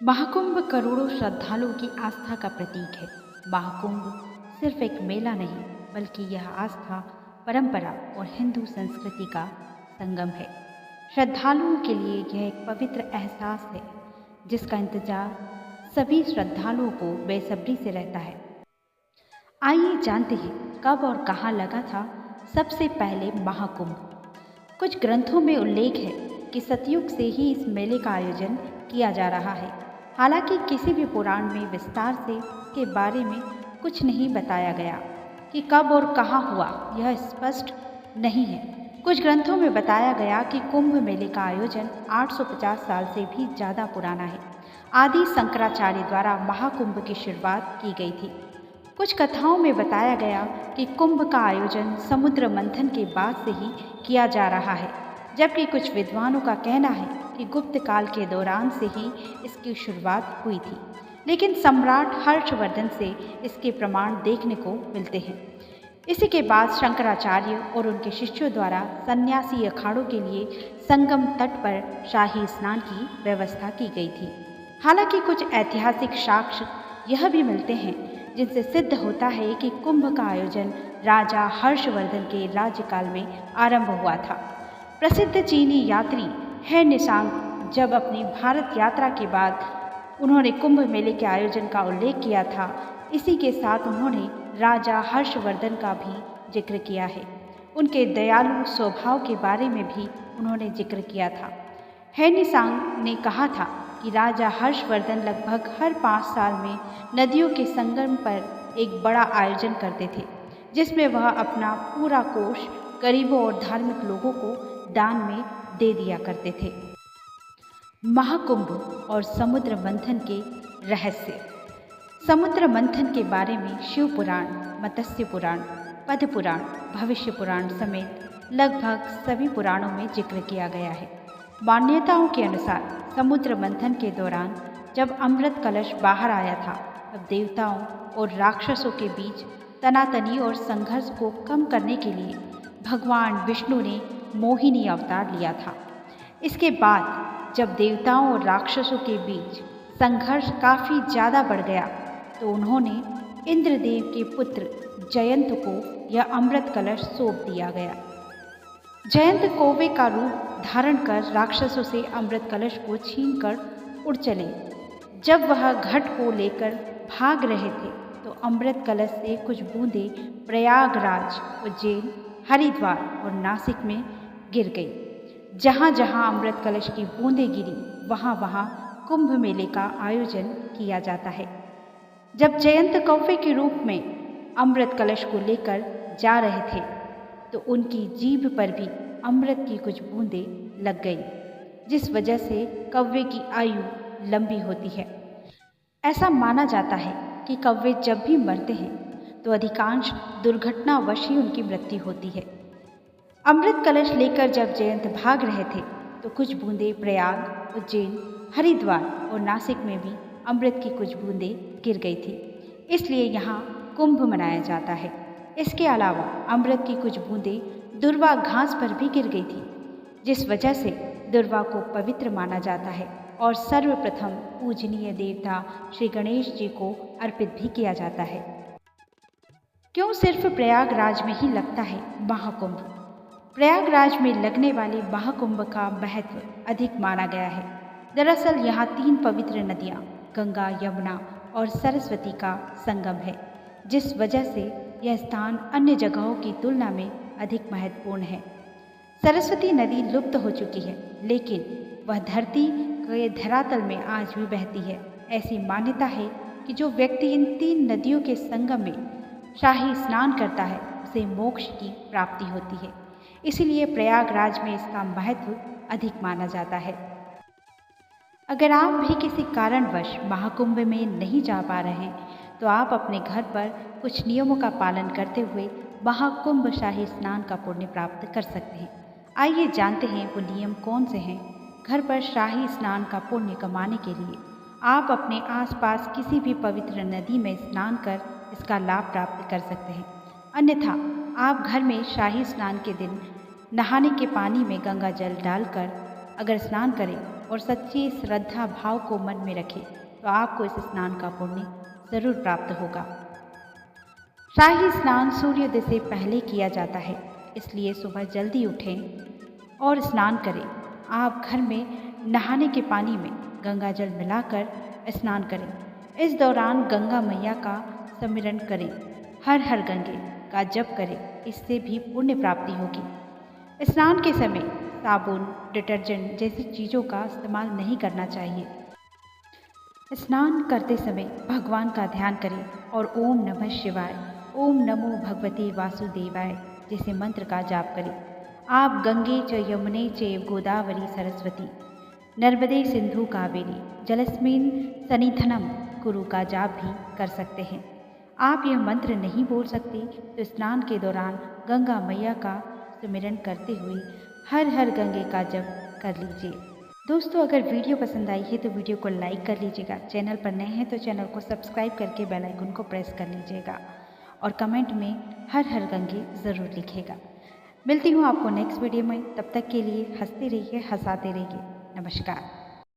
महाकुंभ करोड़ों श्रद्धालुओं की आस्था का प्रतीक है। महाकुंभ सिर्फ एक मेला नहीं, बल्कि यह आस्था, परंपरा और हिंदू संस्कृति का संगम है। श्रद्धालुओं के लिए यह एक पवित्र एहसास है, जिसका इंतजार सभी श्रद्धालुओं को बेसब्री से रहता है। आइए जानते हैं कब और कहाँ लगा था सबसे पहले महाकुंभ। कुछ ग्रंथों में उल्लेख है कि सतयुग से ही इस मेले का आयोजन किया जा रहा है। हालांकि किसी भी पुराण में विस्तार से इसके बारे में कुछ नहीं बताया गया कि कब और कहाँ हुआ, यह स्पष्ट नहीं है। कुछ ग्रंथों में बताया गया कि कुंभ मेले का आयोजन 850 साल से भी ज़्यादा पुराना है। आदि शंकराचार्य द्वारा महाकुंभ की शुरुआत की गई थी। कुछ कथाओं में बताया गया कि कुंभ का आयोजन समुद्र मंथन के बाद से ही किया जा रहा है, जबकि कुछ विद्वानों का कहना है कि गुप्त काल के दौरान से ही इसकी शुरुआत हुई थी। लेकिन सम्राट हर्षवर्धन से इसके प्रमाण देखने को मिलते हैं। इसी के बाद शंकराचार्य और उनके शिष्यों द्वारा सन्यासी अखाड़ों के लिए संगम तट पर शाही स्नान की व्यवस्था की गई थी। हालांकि कुछ ऐतिहासिक साक्ष्य यह भी मिलते हैं जिनसे सिद्ध होता है कि कुंभ का आयोजन राजा हर्षवर्धन के राज्यकाल में आरंभ हुआ था। प्रसिद्ध चीनी यात्री है निशांग जब अपनी भारत यात्रा के बाद उन्होंने कुंभ मेले के आयोजन का उल्लेख किया था। इसी के साथ उन्होंने राजा हर्षवर्धन का भी जिक्र किया है। उनके दयालु स्वभाव के बारे में भी उन्होंने जिक्र किया था। है निशांग ने कहा था कि राजा हर्षवर्धन लगभग हर 5 साल में नदियों के संगम पर एक बड़ा आयोजन करते थे, जिसमें वह अपना पूरा कोष गरीबों और धार्मिक लोगों को दान में दे दिया करते थे। महाकुंभ और समुद्र मंथन के रहस्य। समुद्र मंथन के बारे में शिव पुराण, मत्स्य पुराण, पद्म पुराण, भविष्य पुराण समेत लगभग सभी पुराणों में जिक्र किया गया है। मान्यताओं के अनुसार समुद्र मंथन के दौरान जब अमृत कलश बाहर आया था, तब देवताओं और राक्षसों के बीच तनातनी और संघर्ष को कम करने के लिए भगवान विष्णु ने मोहिनी अवतार लिया था। इसके बाद जब देवताओं और राक्षसों के बीच संघर्ष काफ़ी ज़्यादा बढ़ गया, तो उन्होंने इंद्रदेव के पुत्र जयंत को यह अमृत कलश सौंप दिया गया। जयंत कौवे का रूप धारण कर राक्षसों से अमृत कलश को छीनकर उड़ चले। जब वह घट को लेकर भाग रहे थे, तो अमृत कलश से कुछ बूंदें प्रयागराज, उज्जैन, हरिद्वार और नासिक में गिर गई। जहाँ जहाँ अमृत कलश की बूंदें गिरी, वहाँ वहाँ कुंभ मेले का आयोजन किया जाता है। जब जयंत कौवे के रूप में अमृत कलश को लेकर जा रहे थे, तो उनकी जीभ पर भी अमृत की कुछ बूंदें लग गई, जिस वजह से कौवे की आयु लंबी होती है। ऐसा माना जाता है कि कौवे जब भी मरते हैं, तो अधिकांश दुर्घटनावश ही उनकी मृत्यु होती है। अमृत कलश लेकर जब जयंत भाग रहे थे, तो कुछ बूंदें प्रयाग, उज्जैन, हरिद्वार और नासिक में भी अमृत की कुछ बूंदें गिर गई थी। इसलिए यहाँ कुंभ मनाया जाता है। इसके अलावा अमृत की कुछ बूंदें दुर्वा घास पर भी गिर गई थी, जिस वजह से दुर्वा को पवित्र माना जाता है और सर्वप्रथम पूजनीय देवता श्री गणेश जी को अर्पित भी किया जाता है। क्यों सिर्फ प्रयागराज में ही लगता है महाकुंभ? प्रयागराज में लगने वाले महाकुंभ का महत्व अधिक माना गया है। दरअसल यहाँ 3 पवित्र नदियाँ गंगा, यमुना और सरस्वती का संगम है, जिस वजह से यह स्थान अन्य जगहों की तुलना में अधिक महत्वपूर्ण है। सरस्वती नदी लुप्त हो चुकी है, लेकिन वह धरती के धरातल में आज भी बहती है। ऐसी मान्यता है कि जो व्यक्ति इन 3 नदियों के संगम में शाही स्नान करता है, उसे मोक्ष की प्राप्ति होती है। इसीलिए प्रयागराज में इसका महत्व अधिक माना जाता है। अगर आप भी किसी कारणवश महाकुंभ में नहीं जा पा रहे हैं, तो आप अपने घर पर कुछ नियमों का पालन करते हुए महाकुंभ शाही स्नान का पुण्य प्राप्त कर सकते हैं। आइए जानते हैं वो नियम कौन से हैं। घर पर शाही स्नान का पुण्य कमाने के लिए आप अपने आसपास किसी भी पवित्र नदी में स्नान कर इसका लाभ प्राप्त कर सकते हैं। अन्यथा आप घर में शाही स्नान के दिन नहाने के पानी में गंगा जल डालकर अगर स्नान करें, और सच्ची श्रद्धा भाव को मन में रखें तो आपको इस स्नान का पुण्य जरूर प्राप्त होगा। शाही स्नान सूर्योदय से पहले किया जाता है, इसलिए सुबह जल्दी उठें और स्नान करें। आप घर में नहाने के पानी में गंगा जल मिलाकर स्नान करें। इस दौरान गंगा मैया का स्मरण करें, हर हर गंगे का जप करें, इससे भी पुण्य प्राप्ति होगी। स्नान के समय साबुन, डिटर्जेंट जैसी चीज़ों का इस्तेमाल नहीं करना चाहिए। स्नान करते समय भगवान का ध्यान करें और ओम नमः शिवाय, ओम नमो भगवते वासुदेवाय जैसे मंत्र का जाप करें। आप गंगे च यमुने चैव गोदावरी सरस्वती नर्मदे सिंधु कावेरी जलस्मिन् सन्निधिं कुरु का जाप भी कर सकते हैं। आप यह मंत्र नहीं बोल सकते तो स्नान के दौरान गंगा मैया का सुमिरन करते हुए हर हर गंगे का जप कर लीजिए। दोस्तों, अगर वीडियो पसंद आई है तो वीडियो को लाइक कर लीजिएगा। चैनल पर नए हैं तो चैनल को सब्सक्राइब करके बेल आइकन को प्रेस कर लीजिएगा और कमेंट में हर हर गंगे ज़रूर लिखिएगा। मिलती हूँ आपको नेक्स्ट वीडियो में, तब तक के लिए हंसते रहिए, हंसाते रहिए। नमस्कार।